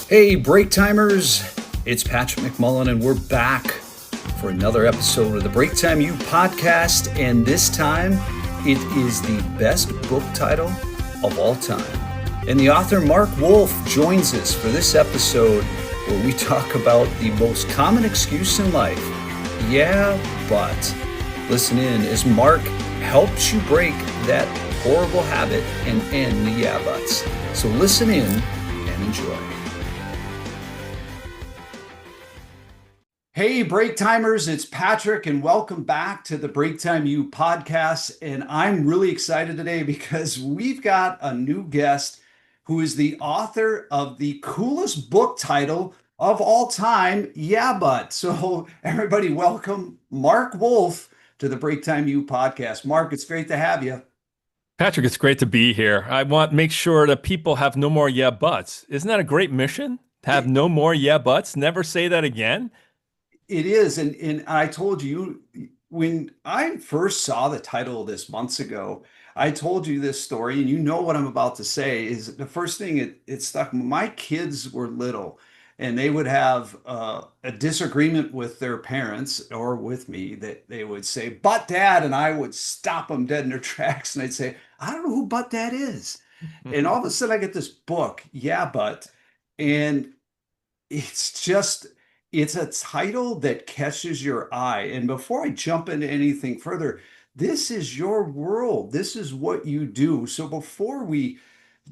Hey, break timers, it's Patrick McMullen, and we're back for another episode of the Break Time U podcast. And this time, it is the best book title of all time. And the author Marc Wolfe joins us for this episode where we talk about the most common excuse in life. Yeah, but. Listen in as Marc helps you break that horrible habit and end the yeah buts. So listen in and enjoy. Hey, break timers, it's Patrick, and welcome back to the Break Time U podcast. And I'm really excited today because we've got a new guest who is the author of the coolest book title of all time, Yeah But. So everybody, welcome Marc Wolfe to the Break Time U podcast. Marc, it's great to have you. Patrick, it's great to be here. I want to make sure that people have no more yeah buts. Isn't that a great mission? Have It, no more yeah buts? Never say that again? it is, and I told you when I first saw the title of this months ago, I told you this story, and you know what I'm about to say is the first thing it stuck. My kids were little, and they would have a disagreement with their parents or with me that they would say, "But Dad," and I would stop them dead in their tracks, and I'd say, "I don't know who But Dad is." And all of a sudden, I get this book, Yeah, But, and it's just it's a title that catches your eye. And before I jump into anything further, this is your world. This is what you do. So before we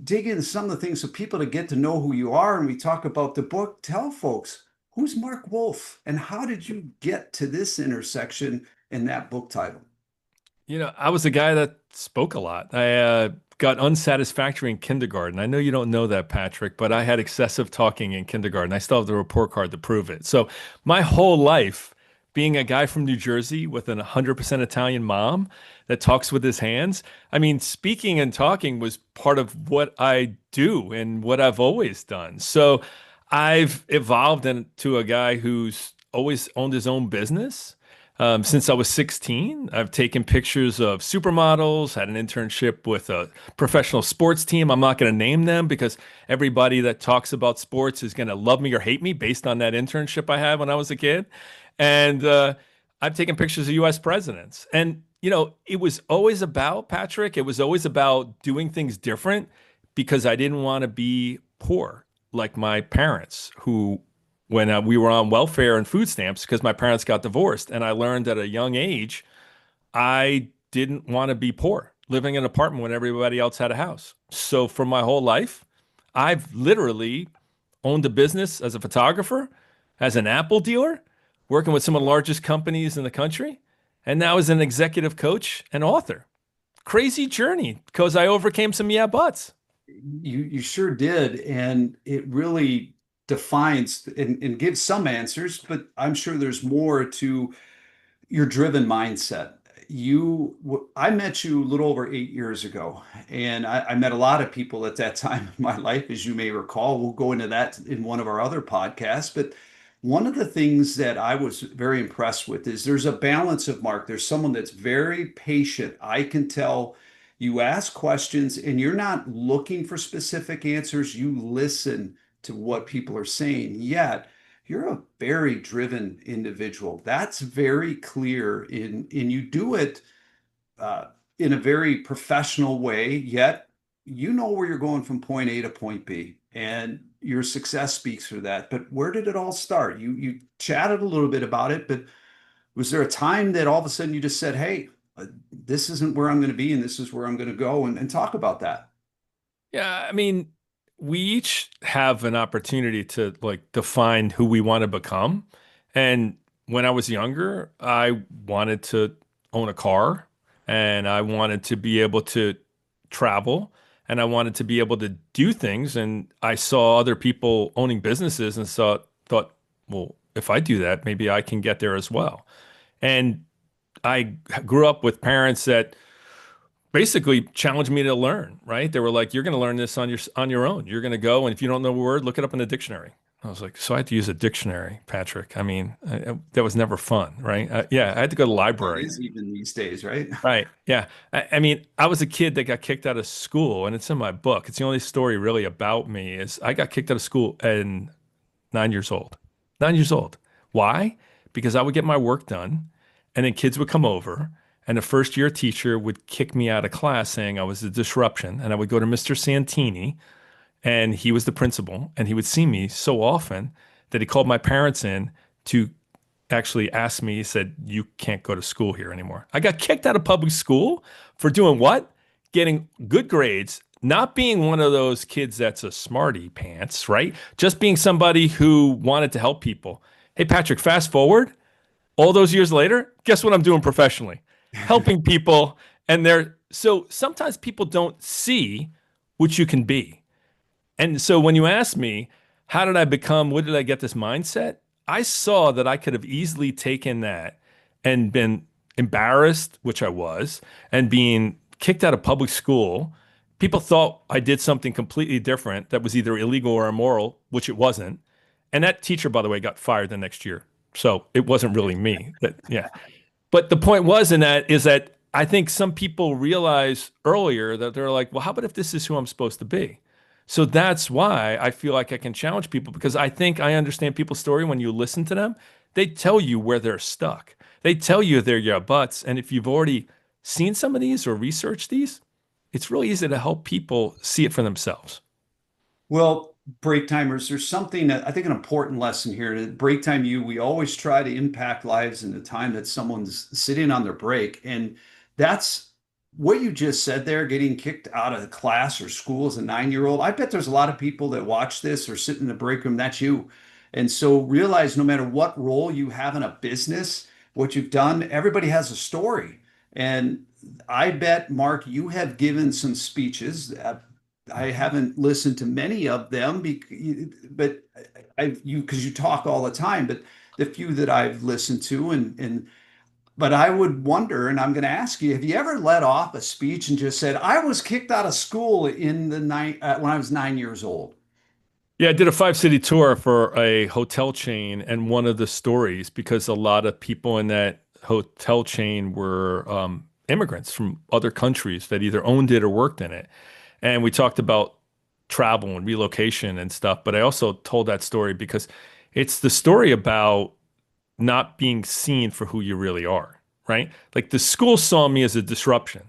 dig into some of the things so people to get to know who you are and we talk about the book, tell folks who's Marc Wolfe and how did you get to this intersection in that book title? I was a guy that spoke a lot. I got unsatisfactory in kindergarten. I know you don't know that, Patrick, but I had excessive talking in kindergarten. I still have the report card to prove it. So my whole life, being a guy from New Jersey with an 100% Italian mom that talks with his hands, I mean, speaking and talking was part of what I do and what I've always done. So I've evolved into a guy who's always owned his own business. Since I was 16, I've taken pictures of supermodels, had an internship with a professional sports team. I'm not going to name them because everybody that talks about sports is going to love me or hate me based on that internship I had when I was a kid. And I've taken pictures of US presidents. And, it was always about, Patrick, it was always about doing things different because I didn't want to be poor like my parents who when we were on welfare and food stamps because my parents got divorced. And I learned at a young age, I didn't want to be poor, living in an apartment when everybody else had a house. So for my whole life, I've literally owned a business as a photographer, as an Apple dealer, working with some of the largest companies in the country, and now as an executive coach and author. Crazy journey because I overcame some yeah buts. You sure did, and it really defines and gives some answers, but I'm sure there's more to your driven mindset. I met you a little over 8 years ago, and I met a lot of people at that time in my life, as you may recall. We'll go into that in one of our other podcasts, but one of the things that I was very impressed with is there's a balance of Marc. There's someone that's very patient. I can tell you ask questions and you're not looking for specific answers. You listen to what people are saying, yet you're a very driven individual. That's very clear in you do it uh, in a very professional way, yet you know where you're going from point A to point B, and your success speaks for that. But where did it all start? You chatted a little bit about it, but was there a time that all of a sudden you just said, "Hey, this isn't where I'm going to be, and this is where I'm going to go," and talk about that? Yeah, I mean, we each have an opportunity to like define who we want to become. And when I was younger, I wanted to own a car and I wanted to be able to travel and I wanted to be able to do things. And I saw other people owning businesses and thought, well, if I do that, maybe I can get there as well. And I grew up with parents that basically challenged me to learn, right? They were like, you're going to learn this on your own. You're going to go, and if you don't know a word, look it up in the dictionary. I was like, so I had to use a dictionary, Patrick. I mean, that was never fun, right? Yeah, I had to go to the Fun library. is even these days, right? Right. Yeah. I mean, I was a kid that got kicked out of school, and it's in my book. It's the only story really about me is I got kicked out of school at 9 years old. 9 years old. Why? Because I would get my work done, and then kids would come over, and the first year teacher would kick me out of class saying I was a disruption, and I would go to Mr. Santini, and he was the principal, and he would see me so often that he called my parents in to actually asked me, he said, you can't go to school here anymore. I got kicked out of public school for doing what? Getting good grades, not being one of those kids that's a smarty pants, right? Just being somebody who wanted to help people. Hey, Patrick, fast forward all those years later, guess what I'm doing professionally? Helping people. And so sometimes people don't see what you can be. And so when you ask me, how did I become, what did I get this mindset? I saw that I could have easily taken that and been embarrassed, which I was, and being kicked out of public school. People thought I did something completely different that was either illegal or immoral, which it wasn't. And that teacher, by the way, got fired the next year. So it wasn't really me. Yeah. But the point was in that is that I think some people realize earlier that they're like, well, how about if this is who I'm supposed to be? So that's why I feel like I can challenge people because I think I understand people's story when you listen to them. They tell you where they're stuck. They tell you they're your butts. And if you've already seen some of these or researched these, it's really easy to help people see it for themselves. Well, break timers, there's something that I think an important lesson here. At Break Time U, we always try to impact lives in the time that someone's sitting on their break. And that's what you just said there, getting kicked out of class or school as a 9-year-old. I bet there's a lot of people that watch this or sit in the break room. That's you. And so realize no matter what role you have in a business, what you've done, everybody has a story. And I bet, Mark, you have given some speeches. I haven't listened to many of them, but because you talk all the time. But the few that I've listened to, but I would wonder, and I'm going to ask you, have you ever let off a speech and just said, "I was kicked out of school in the night when I was 9 years old"? Yeah, I did a 5 city tour for a hotel chain, and one of the stories, because a lot of people in that hotel chain were immigrants from other countries that either owned it or worked in it. And we talked about travel and relocation and stuff, but I also told that story because it's the story about not being seen for who you really are, right? Like the school saw me as a disruption.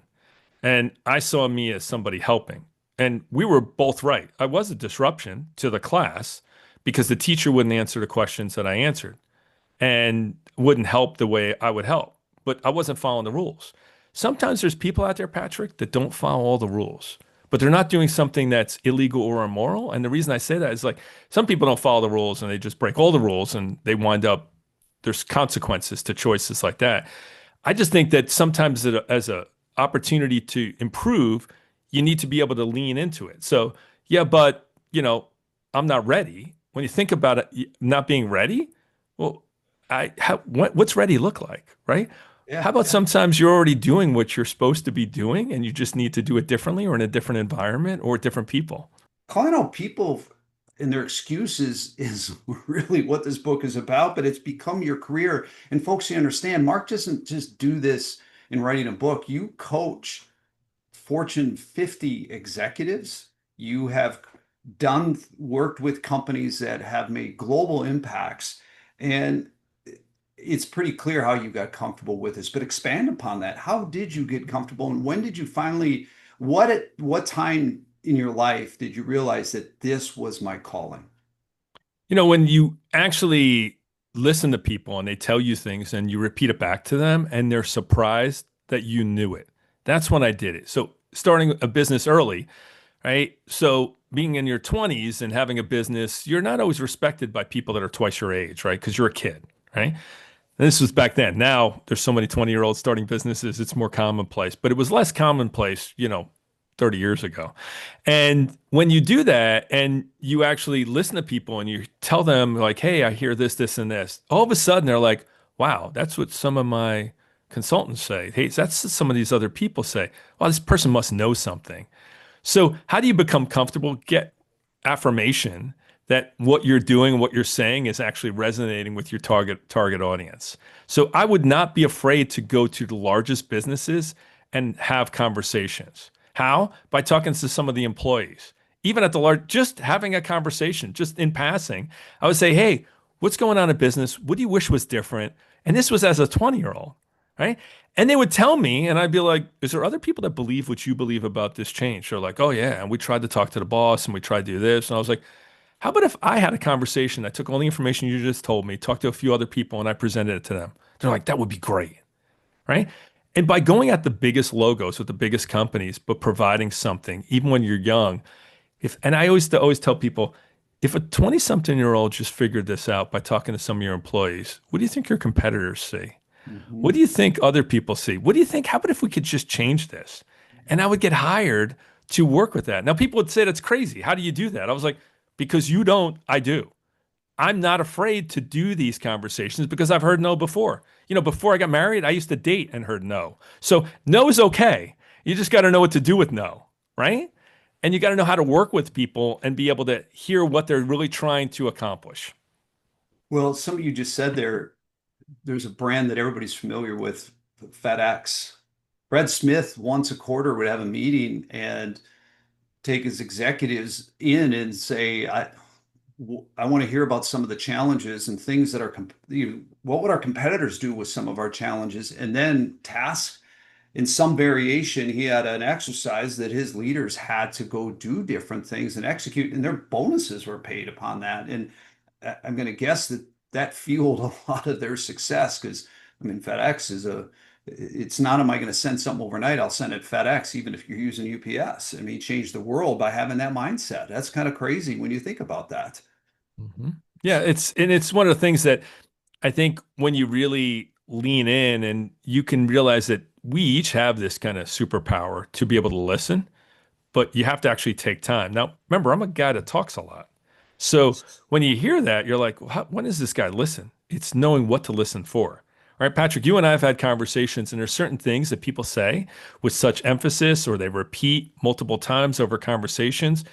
And I saw me as somebody helping. And we were both right. I was a disruption to the class because the teacher wouldn't answer the questions that I answered and wouldn't help the way I would help. But I wasn't following the rules. Sometimes there's people out there, Patrick, that don't follow all the rules, but they're not doing something that's illegal or immoral. And the reason I say that is like some people don't follow the rules and they just break all the rules and they wind up, there's consequences to choices like that. I just think that sometimes as a opportunity to improve, you need to be able to lean into it. So, yeah, but I'm not ready. When you think about it, not being ready, well, what's ready look like, right? How Yeah, about yeah. sometimes you're already doing what you're supposed to be doing and you just need to do it differently or in a different environment or with different people? Calling out people and their excuses is really what this book is about, but it's become your career. And folks, you understand, Mark doesn't just do this in writing a book. You coach Fortune 50 executives. You have worked with companies that have made global impacts. And it's pretty clear how you got comfortable with this, but expand upon that. How did you get comfortable and when did you finally, what time in your life did you realize that this was my calling? When you actually listen to people and they tell you things and you repeat it back to them and they're surprised that you knew it. That's when I did it. So starting a business early, right? So being in your 20s and having a business, you're not always respected by people that are twice your age, right? Because you're a kid, right? And this was back then. Now there's so many 20-year-olds starting businesses, it's more commonplace, but it was less commonplace, 30 years ago. And when you do that and you actually listen to people and you tell them like, hey, I hear this, this, and this, all of a sudden they're like, wow, that's what some of my consultants say. Hey, that's what some of these other people say. Well, this person must know something. So how do you become comfortable? affirmation that what you're doing, what you're saying is actually resonating with your target audience. So I would not be afraid to go to the largest businesses and have conversations. How? By talking to some of the employees. Even at the large, just having a conversation, just in passing, I would say, hey, what's going on in business? What do you wish was different? And this was as a 20-year-old, right? And they would tell me, and I'd be like, is there other people that believe what you believe about this change? They're like, oh, yeah. And we tried to talk to the boss and we tried to do this. And I was like, how about if I had a conversation? I took all the information you just told me, talked to a few other people, and I presented it to them. They're like, that would be great, right? And by going at the biggest logos with the biggest companies, but providing something, even when you're young, and I always tell people, if a 20-something-year-old just figured this out by talking to some of your employees, what do you think your competitors see? What Mhm. do you think other people see? What do you think? How about if we could just change this? And I would get hired to work with that. Now, people would say that's crazy. How do you do that? I was like, because you don't, I do. I'm not afraid to do these conversations because I've heard no before. Before I got married, I used to date and heard no. So no is okay. You just got to know what to do with no, right? And you got to know how to work with people and be able to hear what they're really trying to accomplish. Well, something you just said there, there's a brand that everybody's familiar with, FedEx. Brad Smith once a quarter would have a meeting and take his executives in and say, I want to hear about some of the challenges and things that what would our competitors do with some of our challenges? And then task in some variation, he had an exercise that his leaders had to go do different things and execute, and their bonuses were paid upon that. And I'm going to guess that that fueled a lot of their success because, I mean, FedEx is it's not, am I going to send something overnight? I'll send it FedEx, even if you're using UPS. I mean, change the world by having that mindset. That's kind of crazy when you think about that. Mhm. Yeah, it's one of the things that I think when you really lean in and you can realize that we each have this kind of superpower to be able to listen, but you have to actually take time. Now, remember, I'm a guy that talks a lot. So when you hear that, you're like, well, when does this guy listen? It's knowing what to listen for. All right, Patrick, you and I have had conversations, and there's certain things that people say with such emphasis or they repeat multiple times over conversations.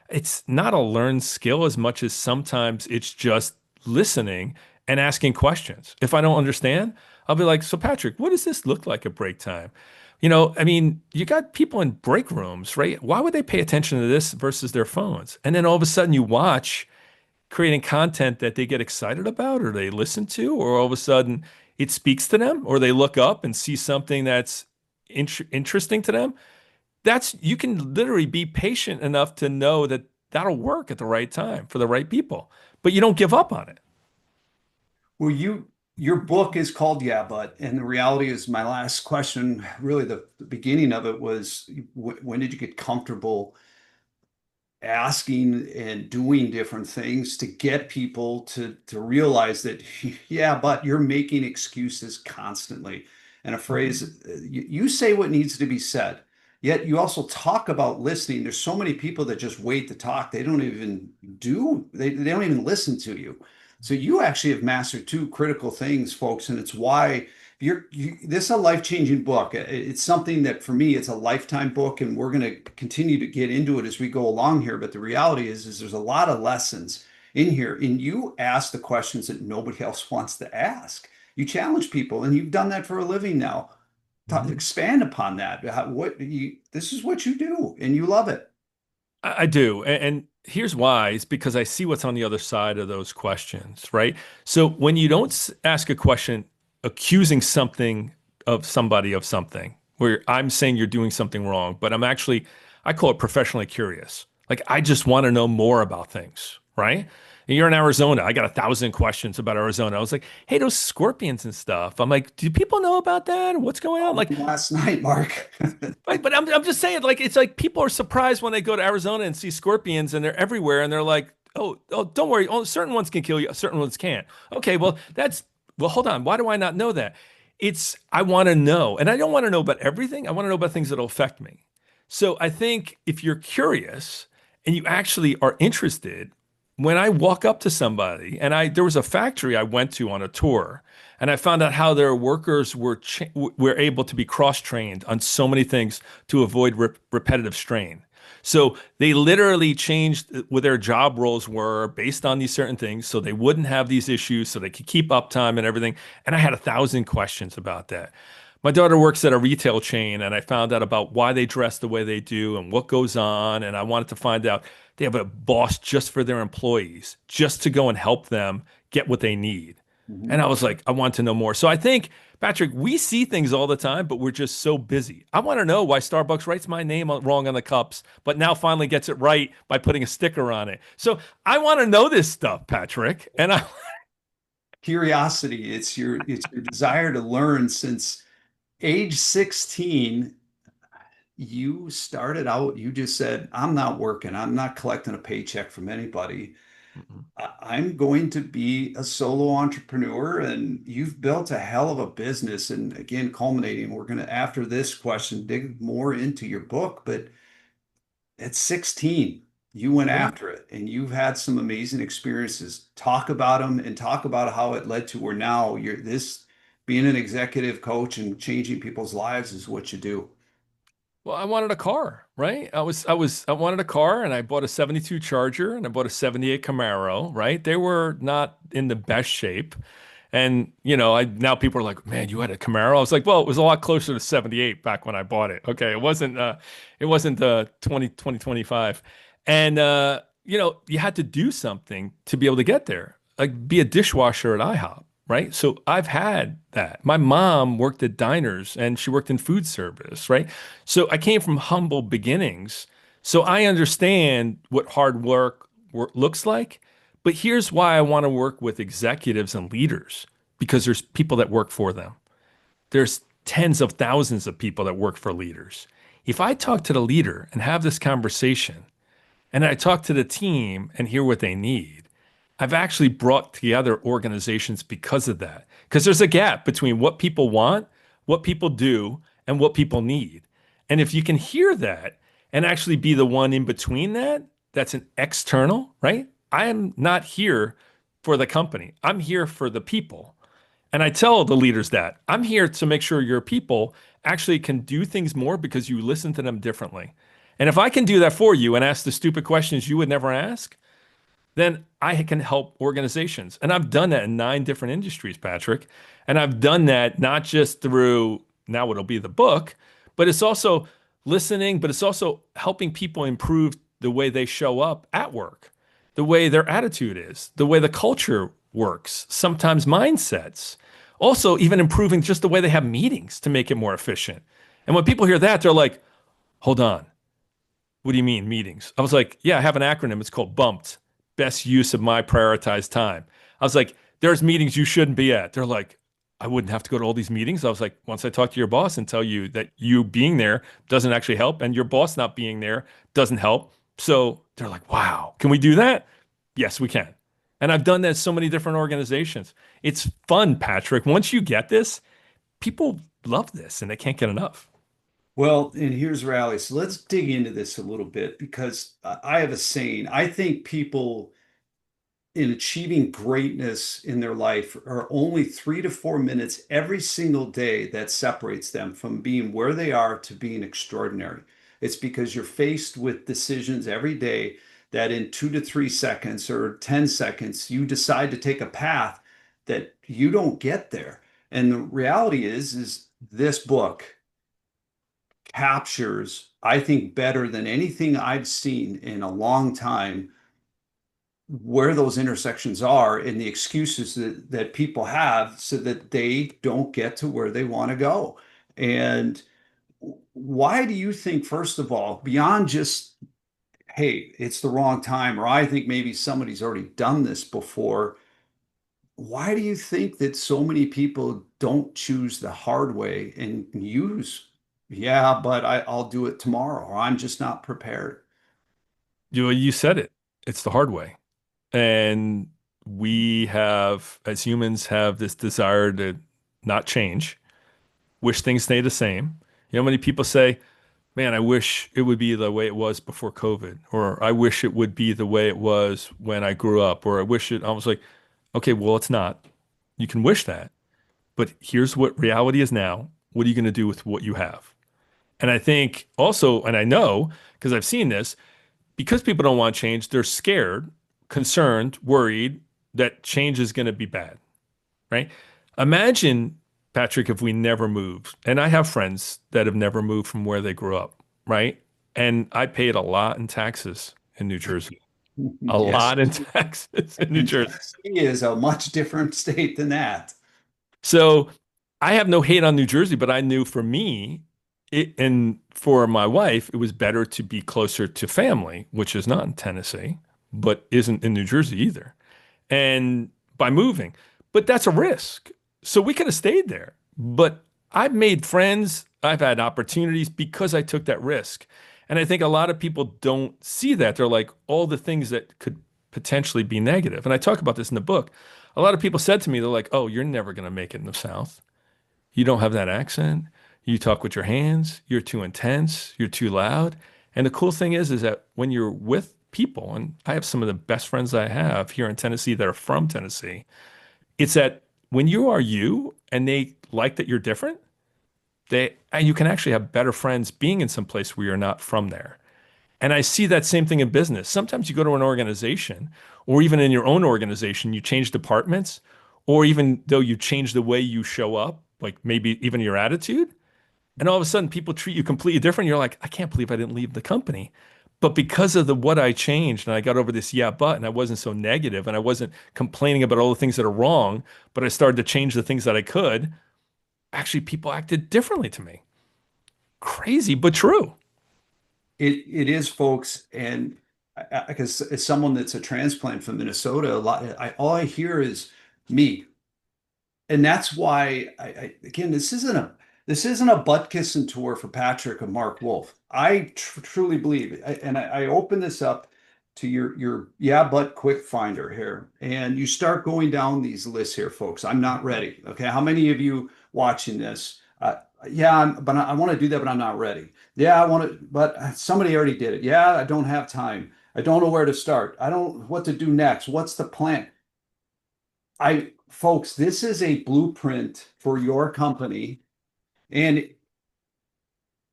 It's not a learned skill as much as sometimes it's just listening and asking questions. If I don't understand, I'll be like, so Patrick, what does this look like at break time? I mean, you got people in break rooms, right? Why would they pay attention to this versus their phones? And then all of a sudden you watch creating content that they get excited about or they listen to, or all of a sudden it speaks to them, or they look up and see something that's interesting to them. You can literally be patient enough to know that that'll work at the right time for the right people, but you don't give up on it. Well, your book is called Yeah, But, and the reality is my last question, really the beginning of it was when did you get comfortable asking and doing different things to get people to realize that yeah, but you're making excuses constantly. And a phrase, you say what needs to be said, yet you also talk about listening. There's so many people that just wait to talk. They don't even they don't even listen to you. So you actually have mastered two critical things, folks, and it's why this is a life-changing book. It's something that for me, it's a lifetime book, and we're going to continue to get into it as we go along here. But the reality is there's a lot of lessons in here, and you ask the questions that nobody else wants to ask. You challenge people, and you've done that for a living now. Mhm. Expand upon that. This is what you do, and you love it. I do. And here's why. It's because I see what's on the other side of those questions, right? So when you don't ask a question accusing somebody of something, where I'm saying you're doing something wrong, but I call it professionally curious. Like I just want to know more about things, right? And you're in Arizona. I got 1,000 questions about Arizona. I was like, hey, those scorpions and stuff. I'm like, do people know about that? What's going on? Like, Last night, Mark. right, but I'm just saying, like, it's like people are surprised when they go to Arizona and see scorpions and they're everywhere and they're like, oh, don't worry. Oh, certain ones can kill you, certain ones can't. Okay, well, hold on. Why do I not know that? I want to know, and I don't want to know about everything. I want to know about things that'll affect me. So I think if you're curious and you actually are interested, when I walk up to somebody, and there was a factory I went to on a tour, and I found out how their workers were able to be cross-trained on so many things to avoid repetitive strain. So they literally changed what their job roles were based on these certain things so they wouldn't have these issues, so they could keep uptime and everything. And I had 1,000 questions about that. My daughter works at a retail chain, and I found out about why they dress the way they do and what goes on. And I wanted to find out they have a boss just for their employees, just to go and help them get what they need. And Mhm. I was like, I want to know more. So I think, Patrick, we see things all the time, but we're just so busy. I want to know why Starbucks writes my name wrong on the cups, but now finally gets it right by putting a sticker on it. So I want to know this stuff, Patrick. And I, Curiosity, it's your desire to learn. Since age 16, you started out, you just said, I'm not working, I'm not collecting a paycheck from anybody. I'm going to be a solo entrepreneur, and you've built a hell of a business. And again, culminating, we're going to, after this question, dig more into your book. But at 16, you went yeah. after it and you've had some amazing experiences. Talk about them and talk about how it led to where now you're this being an executive coach and changing people's lives is what you do. Well, I wanted a car, right? I wanted a car and I bought a 72 Charger and I bought a 78 Camaro, right? They were not in the best shape. And, I now people are like, man, you had a Camaro. I was like, well, it was a lot closer to 78 back when I bought it. Okay. It wasn't 2025. And, you had to do something to be able to get there, like be a dishwasher at IHOP. Right. So I've had that. My mom worked at diners and she worked in food service. Right. So I came from humble beginnings. So I understand what hard work looks like. But here's why I want to work with executives and leaders because there's people that work for them. There's tens of thousands of people that work for leaders. If I talk to the leader and have this conversation, and I talk to the team and hear what they need, I've actually brought together organizations because of that. Because there's a gap between what people want, what people do, and what people need. And if you can hear that and actually be the one in between that, that's an external, right? I am not here for the company. I'm here for the people. And I tell the leaders that I'm here to make sure your people actually can do things more because you listen to them differently. And if I can do that for you and ask the stupid questions you would never ask, then I can help organizations. And I've done that in 9 different industries, Patrick. And I've done that not just through now it'll be the book, but it's also listening, but it's also helping people improve the way they show up at work, the way their attitude is, the way the culture works, sometimes mindsets. Also, even improving just the way they have meetings to make it more efficient. And when people hear that, they're like, hold on. What do you mean meetings? I was like, yeah, I have an acronym. It's called BUMPed, best use of my prioritized time. I was like, there's meetings you shouldn't be at. They're like, I wouldn't have to go to all these meetings. I was like, once I talk to your boss and tell you that you being there doesn't actually help and your boss not being there doesn't help. So they're like, wow, can we do that? Yes, we can. And I've done that in so many different organizations. It's fun, Patrick. Once you get this, people love this and they can't get enough. Well, and here's rally. So let's dig into this a little bit because I have a saying. I think people in achieving greatness in their life are only 3 to 4 minutes every single day that separates them from being where they are to being extraordinary. It's because you're faced with decisions every day that in 2 to 3 seconds or 10 seconds, you decide to take a path that you don't get there. And the reality is this book captures, I think, better than anything I've seen in a long time where those intersections are and the excuses that people have so that they don't get to where they want to go. And why do you think, first of all, beyond just, hey, it's the wrong time, or I think maybe somebody's already done this before, why do you think that so many people don't choose the hard way and use, yeah, but I'll do it tomorrow, or I'm just not prepared? You said it. It's the hard way. And we have, as humans, have this desire to not change, wish things stay the same. You know, many people say, man, I wish it would be the way it was before COVID, or I wish it would be the way it was when I grew up, or I wish it, I was like, okay, well, it's not. You can wish that, but here's what reality is now. What are you going to do with what you have? And I think also, and I know, because I've seen this, because people don't want change, they're scared, concerned, worried that change is going to be bad, right? Imagine, Patrick, if we never moved. And I have friends that have never moved from where they grew up, right? And I paid a lot in taxes in New Jersey, a Yes, lot in taxes in New and Jersey. Tennessee is a much different state than that. So I have no hate on New Jersey, but I knew for me, and for my wife, it was better to be closer to family, which is not in Tennessee, but isn't in New Jersey either. And by moving, but that's a risk. So we could have stayed there, but I've made friends, I've had opportunities because I took that risk. And I think a lot of people don't see that. They're like all the things that could potentially be negative. And I talk about this in the book. A lot of people said to me, they're like, oh, you're never going to make it in the South. You don't have that accent. You talk with your hands. You're too intense. You're too loud. And the cool thing is that when you're with people, and I have some of the best friends I have here in Tennessee that are from Tennessee, it's that when you are you and they like that you're different, and you can actually have better friends being in some place where you're not from there. And I see that same thing in business. Sometimes you go to an organization, or even in your own organization, you change departments, or even though you change the way you show up, like maybe even your attitude, and all of a sudden people treat you completely different. You're like, I can't believe I didn't leave the company. But because of the what I changed and I got over this yeah, but, and I wasn't so negative and I wasn't complaining about all the things that are wrong, but I started to change the things that I could, actually people acted differently to me. Crazy, but true. It is, folks, and because as someone that's a transplant from Minnesota, a lot all I hear is me, and that's why again, this isn't a butt kissing tour for Patrick or Marc Wolfe. I truly believe, and I open this up to your yeah but quick finder here, and you start going down these lists here, folks. I'm not ready. Okay, how many of you watching this? Yeah, but I want to do that, but I'm not ready. Yeah, I want to, but somebody already did it. Yeah, I don't have time. I don't know where to start. I don't what to do next. What's the plan? Folks, this is a blueprint for your company. And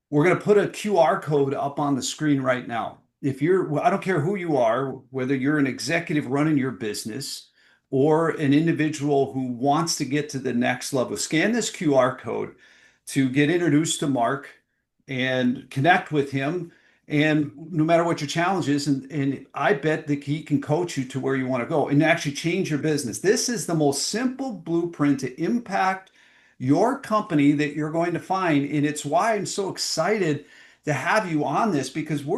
we're going to put a QR code up on the screen right now. If you're, I don't care who you are, whether you're an executive running your business or an individual who wants to get to the next level, scan this QR code to get introduced to Marc and connect with him. And no matter what your challenge is, and I bet that he can coach you to where you want to go and actually change your business. This is the most simple blueprint to impact your company that you're going to find. And it's why I'm so excited to have you on this because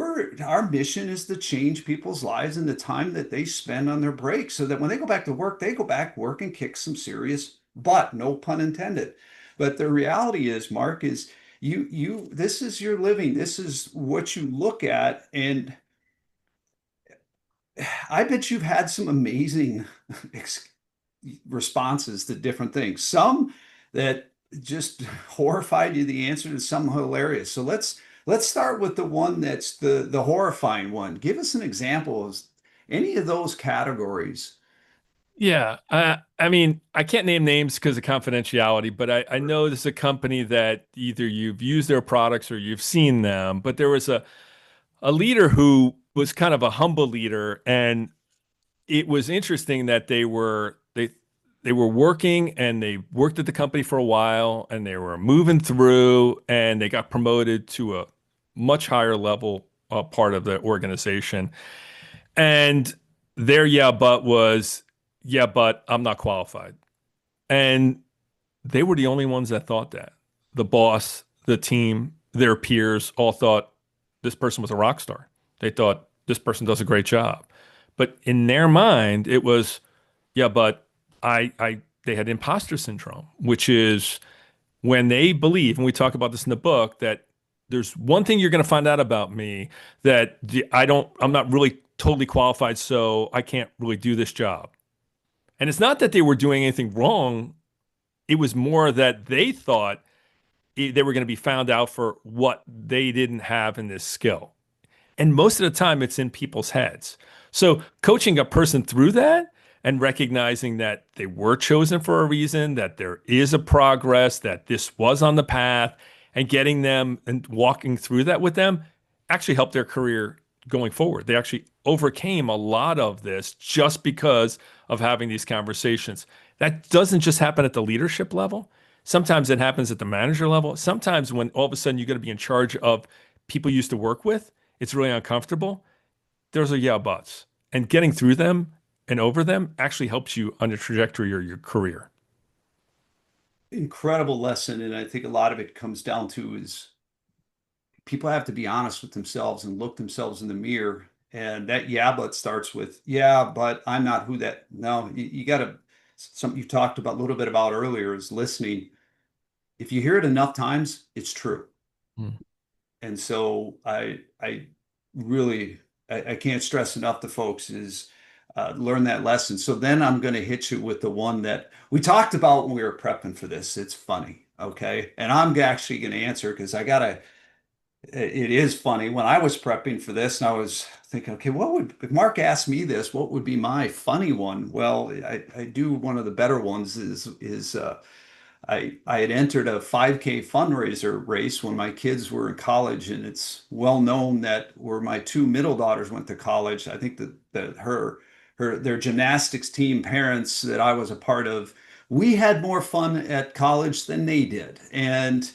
our mission is to change people's lives and the time that they spend on their breaks so that when they go back to work, they go back work and kick some serious butt, no pun intended. But the reality is, Marc, is you this is your living. This is what you look at. And I bet you've had some amazing responses to different things. Some that just horrified you, the answer to some hilarious. So let's start with the one that's the horrifying one. Give us an example of any of those categories. Yeah. I mean, I can't name names because of confidentiality, but I know this is a company that either you've used their products or you've seen them. But there was a leader who was kind of a humble leader, and it was interesting that they were working and they worked at the company for a while and they were moving through and they got promoted to a much higher level part of the organization. And their yeah, but was, yeah, but I'm not qualified. And they were the only ones that thought that. The boss, the team, their peers all thought this person was a rock star. They thought this person does a great job. But in their mind, it was, yeah, but they had imposter syndrome, which is when they believe, and we talk about this in the book, that there's one thing you're going to find out about me that I'm not really totally qualified, so I can't really do this job. And it's not that they were doing anything wrong. It was more that they thought they were going to be found out for what they didn't have in this skill. And most of the time, it's in people's heads. So coaching a person through that and recognizing that they were chosen for a reason, that there is a progress, that this was on the path, and getting them and walking through that with them actually helped their career going forward. They actually overcame a lot of this just because of having these conversations. That doesn't just happen at the leadership level. Sometimes it happens at the manager level. Sometimes when all of a sudden you're going to be in charge of people you used to work with, it's really uncomfortable. There's a yeah buts. And getting through them and over them actually helps you on the trajectory of your career. Incredible lesson. And I think a lot of it comes down to is people have to be honest with themselves and look themselves in the mirror. And that yeah, but starts with, yeah, but I'm not who that. No, you got to, something you talked about a little bit about earlier is listening. If you hear it enough times, it's true. Hmm. And so I really, I can't stress enough to folks is learn that lesson. So then I'm going to hit you with the one that we talked about when we were prepping for this. It's funny. Okay. And I'm actually going to answer because I got to, it is funny. When I was prepping for this and I was thinking, okay, what would, if Mark asked me this, what would be my funny one? Well, I do one of the better ones I had entered a 5K fundraiser race when my kids were in college, and it's well known that where my two middle daughters went to college, I think that their gymnastics team parents that I was a part of, we had more fun at college than they did. And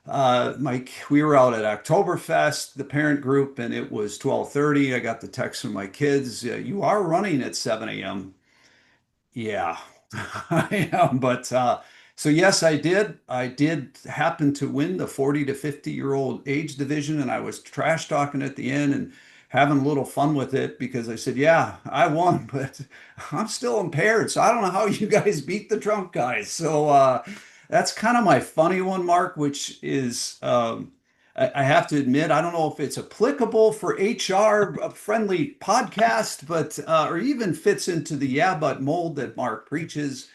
we were out at Oktoberfest, the parent group, and it was 12:30. I got the text from my kids, "You are running at 7 a.m." Yeah, I am. But so yes, I did. I did happen to win the 40 to 50-year-old age division, and I was trash talking at the end and having a little fun with it because I said, "Yeah, I won, but I'm still impaired, so I don't know how you guys beat the drunk guys." So that's kind of my funny one, Mark, which is I have to admit, I don't know if it's applicable for HR friendly podcast, but or even fits into the yeah, but mold that Mark preaches.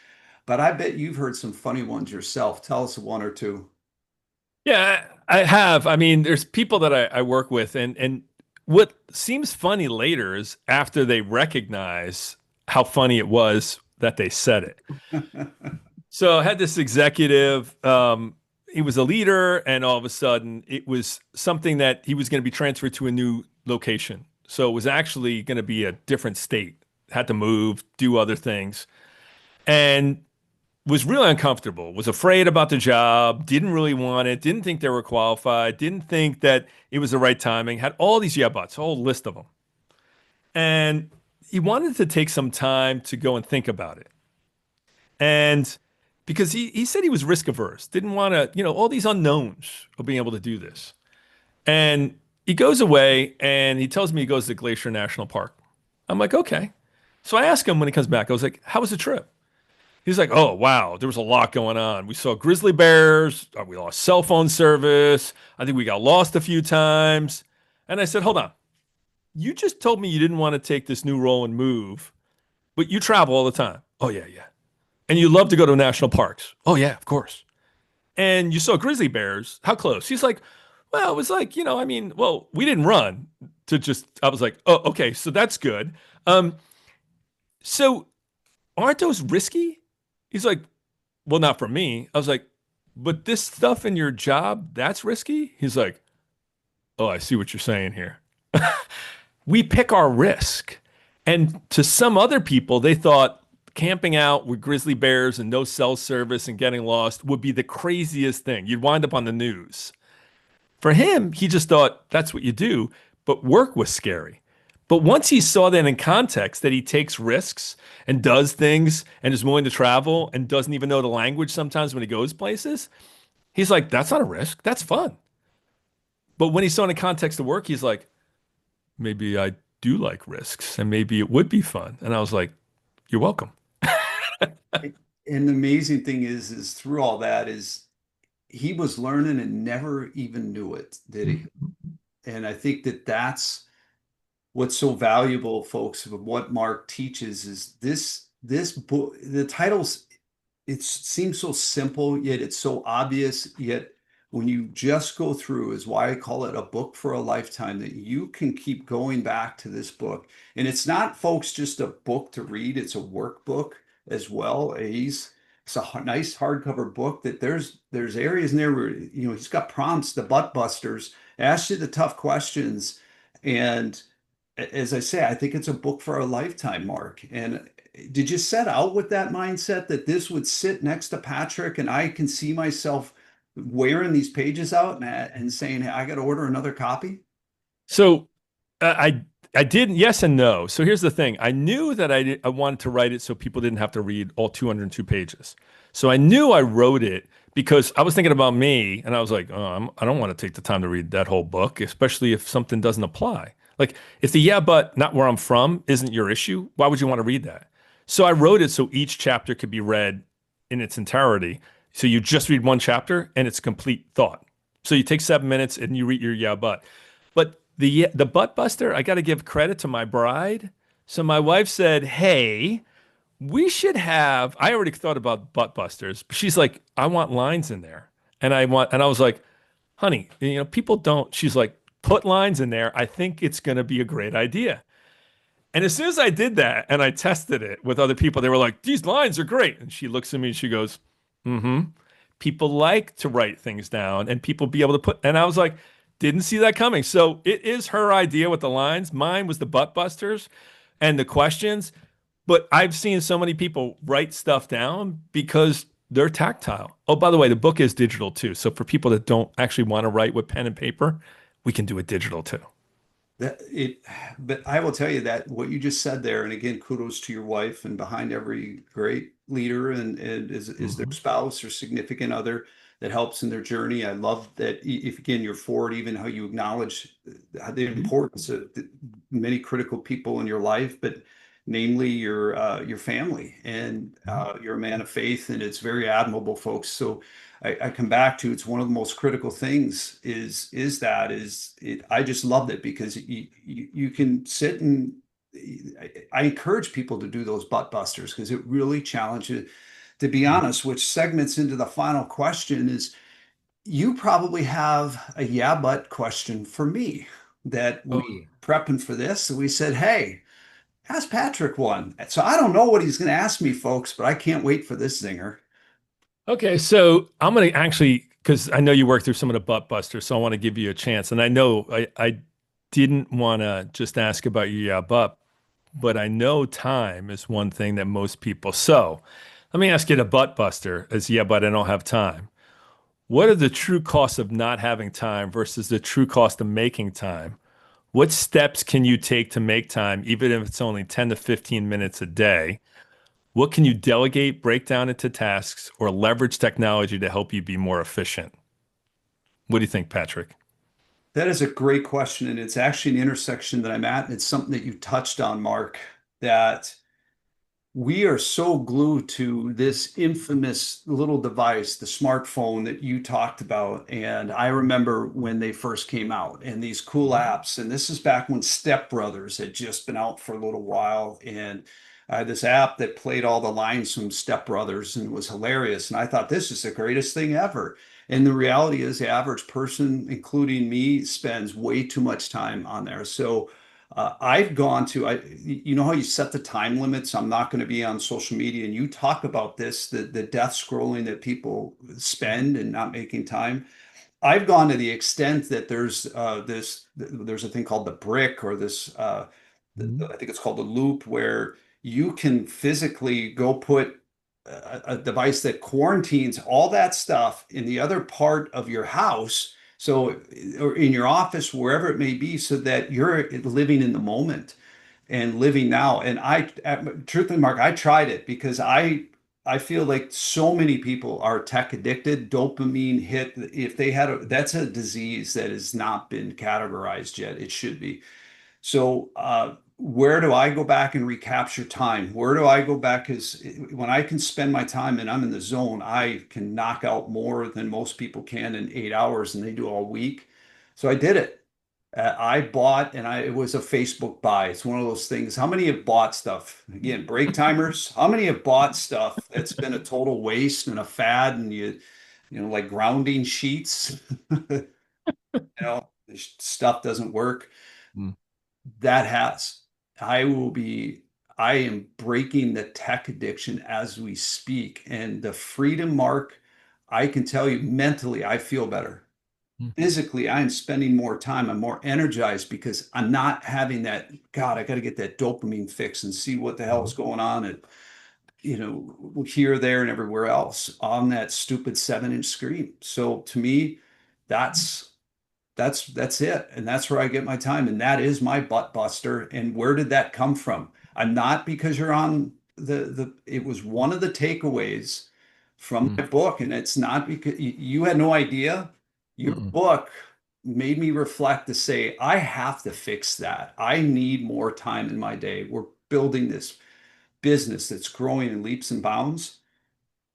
But I bet you've heard some funny ones yourself. Tell us one or two. Yeah, I have. I mean, there's people that I work with, and what seems funny later is after they recognize how funny it was that they said it. So I had this executive, he was a leader, and all of a sudden it was something that he was going to be transferred to a new location. So it was actually going to be a different state, had to move, do other things, and was really uncomfortable, was afraid about the job, didn't really want it, didn't think they were qualified, didn't think that it was the right timing, had all these yeah buts, a whole list of them. And he wanted to take some time to go and think about it. And because he said he was risk averse, didn't want to, all these unknowns of being able to do this. And he goes away and he tells me he goes to Glacier National Park. I'm like, okay. So I ask him when he comes back, I was like, how was the trip? He's like, oh, wow, there was a lot going on. We saw grizzly bears. We lost cell phone service. I think we got lost a few times. And I said, hold on. You just told me you didn't want to take this new role and move, but you travel all the time. Oh, yeah, yeah. And you love to go to national parks. Oh, yeah, of course. And you saw grizzly bears. How close? He's like, well, it was like, I mean, well, we didn't run to just, I was like, oh, okay, so that's good. So aren't those risky? He's like, well, not for me. I was like, but this stuff in your job, that's risky? He's like, oh, I see what you're saying here. We pick our risk. And to some other people, they thought camping out with grizzly bears and no cell service and getting lost would be the craziest thing. You'd wind up on the news. For him, he just thought that's what you do, but work was scary. But once he saw that in context, that he takes risks and does things and is willing to travel and doesn't even know the language sometimes when he goes places, he's like, that's not a risk. That's fun. But when he saw in the context of work, he's like, maybe I do like risks and maybe it would be fun. And I was like, you're welcome. And the amazing thing is through all that is he was learning and never even knew it, did he? And I think that that's what's so valuable, folks, of what Mark teaches is this book, the titles, it seems so simple, yet it's so obvious, yet when you just go through is why I call it a book for a lifetime, that you can keep going back to this book. And it's not, folks, just a book to read, it's a workbook as well. He's It's a nice hardcover book that there's areas in there where he's got prompts, the butt busters, asks you the tough questions, and as I say, I think it's a book for a lifetime, Mark. And did you set out with that mindset that this would sit next to Patrick and I can see myself wearing these pages out and saying, hey, I got to order another copy? So I did yes and no. So here's the thing. I knew that I wanted to write it so people didn't have to read all 202 pages. So I knew I wrote it because I was thinking about me and I was like, oh, I don't want to take the time to read that whole book, especially if something doesn't apply. Like if the yeah, but not where I'm from isn't your issue, why would you want to read that? So I wrote it so each chapter could be read in its entirety. So you just read one chapter and it's a complete thought. So you take 7 minutes and you read your yeah, but. But the butt buster, I got to give credit to my bride. So my wife said, "Hey, we should have." I already thought about butt busters, but she's like, "I want lines in there," and I was like, "Honey, people don't." She's like, "Put lines in there. I think it's going to be a great idea." And as soon as I did that and I tested it with other people, they were like, "These lines are great." And she looks at me and she goes, "Mm-hmm. People like to write things down and people be able to put." And I was like, didn't see that coming. So it is her idea with the lines. Mine was the butt busters and the questions. But I've seen so many people write stuff down because they're tactile. Oh, by the way, the book is digital too. So for people that don't actually want to write with pen and paper, we can do it digital too. That it, but I will tell you that what you just said there, and again, kudos to your wife, and behind every great leader and is their Mhm. spouse or significant other that helps in their journey. I love that if again you're forward, even how you acknowledge the Mhm. importance of many critical people in your life, but namely your family, and Mhm. you're a man of faith, and it's very admirable, folks. So I come back to it's one of the most critical things is that is it, I just loved it because you can sit and I encourage people to do those butt busters because it really challenges. To be honest, which segments into the final question is you probably have a yeah but question for me that Oh, we yeah. prepping for this. And we said, hey, ask Patrick one. So I don't know what he's going to ask me, folks, but I can't wait for this zinger. Okay, so I'm gonna actually, because I know you worked through some of the butt busters, so I want to give you a chance. And I know I didn't want to just ask about your yeah, but I know time is one thing that most people. So let me ask you the butt buster as yeah, but I don't have time. What are the true costs of not having time versus the true cost of making time? What steps can you take to make time, even if it's only 10 to 15 minutes a day? What can you delegate, break down into tasks, or leverage technology to help you be more efficient? What do you think, Patrick? That is a great question. And it's actually an intersection that I'm at. And it's something that you touched on, Mark, that we are so glued to this infamous little device, the smartphone that you talked about. And I remember when they first came out and these cool apps. And this is back when Step Brothers had just been out for a little while. And I had this app that played all the lines from Step Brothers and it was hilarious. And I thought, this is the greatest thing ever. And the reality is, the average person, including me, spends way too much time on there. So, I've gone to, you know how you set the time limits? I'm not going to be on social media. And you talk about this, the death scrolling that people spend and not making time. I've gone to the extent that there's a thing called the brick or Mhm. I think it's called the loop where you can physically go put a device that quarantines all that stuff in the other part of your house. So, or in your office, wherever it may be, so that you're living in the moment and living now. And truthfully, Mark, I tried it because I feel like so many people are tech addicted, dopamine hit. If they had that's a disease that has not been categorized yet. It should be. So, where do I go back and recapture time? Where do I go back? Because when I can spend my time and I'm in the zone, I can knock out more than most people can in 8 hours, and they do all week. So I did it. I bought, and it was a Facebook buy. It's one of those things. How many have bought stuff? Again, break timers. How many have bought stuff that's been a total waste and a fad, and like grounding sheets, stuff doesn't work. Mm. That has. I will be. I am breaking the tech addiction as we speak. And the freedom, Mark, I can tell you mentally, I feel better. Mm. Physically, I'm spending more time. I'm more energized because I'm not having that, God, I got to get that dopamine fix and see what the hell is Mhm. going on at, here, there, and everywhere else on that stupid 7-inch screen. So to me, that's that's it. And that's where I get my time. And that is my butt buster. And where did that come from? I'm not because you're on the it was one of the takeaways from Mm. my book. And it's not because you had no idea. Your Mm-mm. book made me reflect to say, I have to fix that. I need more time in my day. We're building this business that's growing in leaps and bounds.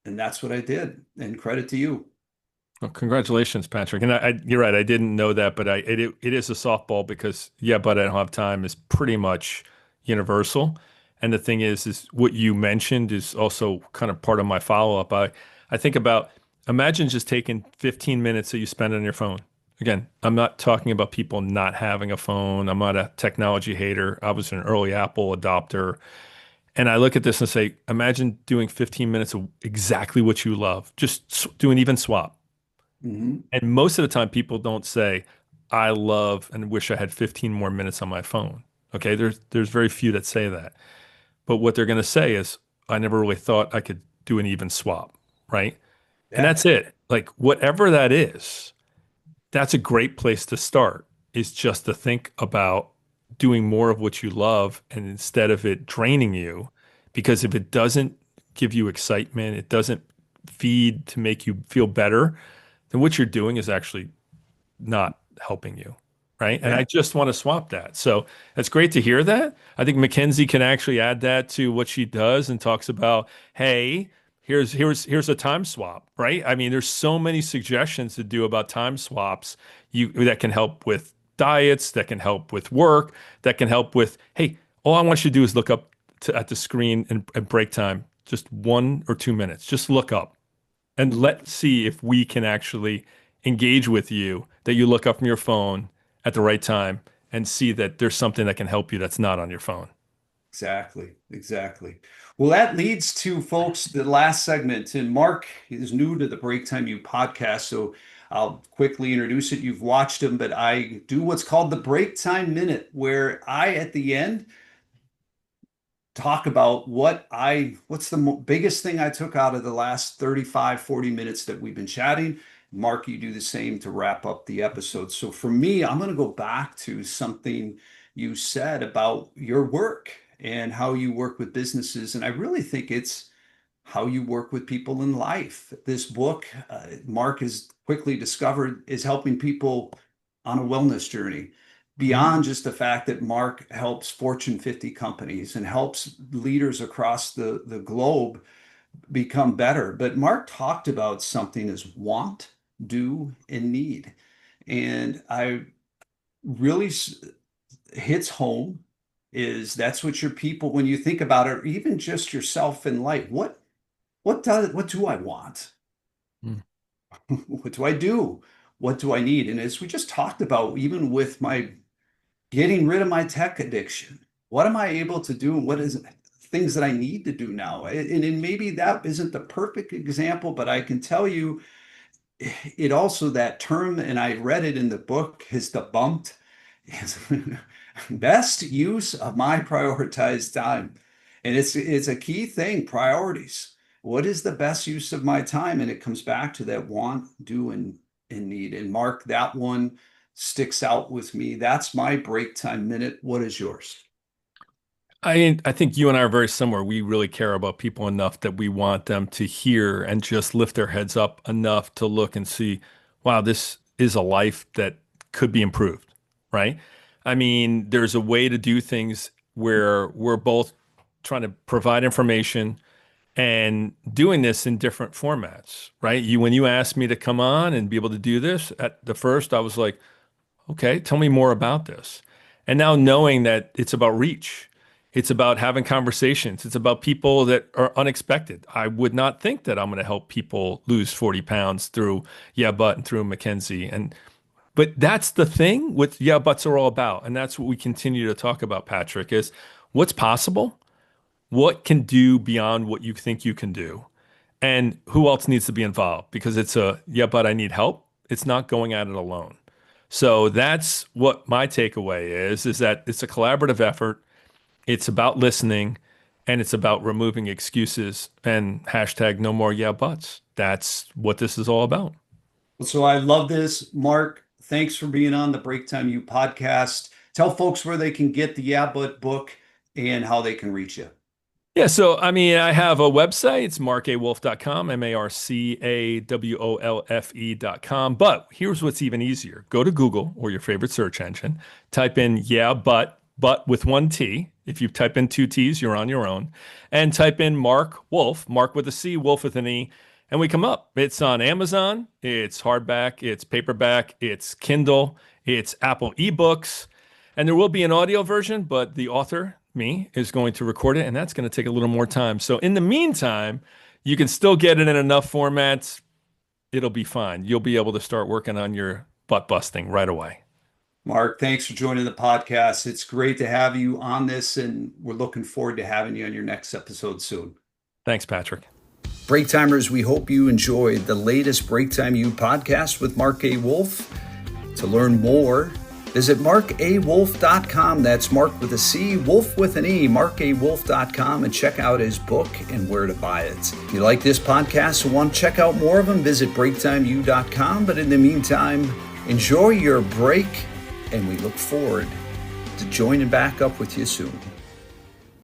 And that's what I did. And credit to you. Well, congratulations, Patrick. And you're right. I didn't know that, but it is a softball because yeah, but I don't have time is pretty much universal. And the thing is what you mentioned is also kind of part of my follow-up. I think about imagine just taking 15 minutes that you spend on your phone. Again, I'm not talking about people not having a phone. I'm not a technology hater. I was an early Apple adopter. And I look at this and say, imagine doing 15 minutes of exactly what you love. Just do an even swap. Mhm. And most of the time, people don't say, I love and wish I had 15 more minutes on my phone. Okay, there's very few that say that. But what they're going to say is, I never really thought I could do an even swap, right? And Yeah. that's it. Like whatever that is, that's a great place to start, is just to think about doing more of what you love and instead of it draining you, because if it doesn't give you excitement, it doesn't feed to make you feel better, then what you're doing is actually not helping you. Right. And Yeah. I just want to swap that. So it's great to hear that. I think Mackenzie can actually add that to what she does and talks about, hey, here's a time swap, right? I mean, there's so many suggestions to do about time swaps that can help with diets, that can help with work, that can help with, hey, all I want you to do is look up at the screen and at break time, just 1 or 2 minutes. Just look up and let's see if we can actually engage with you, that you look up from your phone at the right time and see that there's something that can help you that's not on your phone. Exactly, exactly. Well, that leads to, folks, the last segment. And Mark is new to the Break Time U podcast, so I'll quickly introduce it. You've watched him, but I do what's called the Break Time Minute, where I, at the end, talk about what's the biggest thing I took out of the last 35, 40 minutes that we've been chatting. Mark, you do the same to wrap up the episode. So for me, I'm going to go back to something you said about your work and how you work with businesses. And I really think it's how you work with people in life. This book, Mark has quickly discovered, is helping people on a wellness journey Mhm. beyond just the fact that Mark helps Fortune 50 companies and helps leaders across the globe become better. But Mark talked about something as want, do, and need. And I really hits home is that's what your people, when you think about it, or even just yourself in life, what do I want? Mm. What do I do? What do I need? And as we just talked about, even with my getting rid of my tech addiction, what am I able to do? And what is things that I need to do now? And maybe that isn't the perfect example, but I can tell you it also, that term, and I read it in the book, is debunked, is best use of my prioritized time. And it's a key thing, priorities. What is the best use of my time? And it comes back to that want, do, and need. And Mark, that one sticks out with me. That's my break time minute. What is yours? I think you and I are very similar. We really care about people enough that we want them to hear and just lift their heads up enough to look and see, wow, this is a life that could be improved, right? I mean, there's a way to do things where we're both trying to provide information and doing this in different formats, right? When you asked me to come on and be able to do this at the first, I was like, okay, tell me more about this. And now knowing that it's about reach, it's about having conversations, it's about people that are unexpected. I would not think that I'm going to help people lose 40 pounds through Yeah But and through Mackenzie. But that's the thing with Yeah Buts are all about. And that's what we continue to talk about, Patrick, is what's possible. what can do beyond what you think you can do, and who else needs to be involved, because it's a, yeah, but I need help. It's not going at it alone. So that's what my takeaway is that it's a collaborative effort. It's about listening, and it's about removing excuses and hashtag no more yeah buts. That's what this is all about. So I love this. Mark, thanks for being on the Break Time U podcast. Tell folks where they can get the Yeah But book and how they can reach you. Yeah, so I mean, I have a website. It's marcawolfe.com, marcawolfe.com. But here's what's even easier. Go to Google or your favorite search engine, type in yeah, but with one T. If you type in two T's, you're on your own. And type in Marc Wolfe, Mark with a C, Wolf with an E, and we come up. It's on Amazon, it's hardback, it's paperback, it's Kindle, it's Apple eBooks. And there will be an audio version, but the author, me, is going to record it, and that's going to take a little more time. So in the meantime, you can still get it in enough formats. It'll be fine. You'll be able to start working on your butt busting right away. Mark, thanks for joining the podcast. It's great to have you on this, and we're looking forward to having you on your next episode soon. Thanks, Patrick. Break Timers, we hope you enjoyed the latest Break Time U podcast with Marc A. Wolfe. To learn more, visit marcawolfe.com. That's Mark with a C, Wolf with an E, marcawolfe.com, and check out his book and where to buy it. If you like this podcast and want to check out more of them, visit breaktimeu.com. But in the meantime, enjoy your break, and we look forward to joining back up with you soon.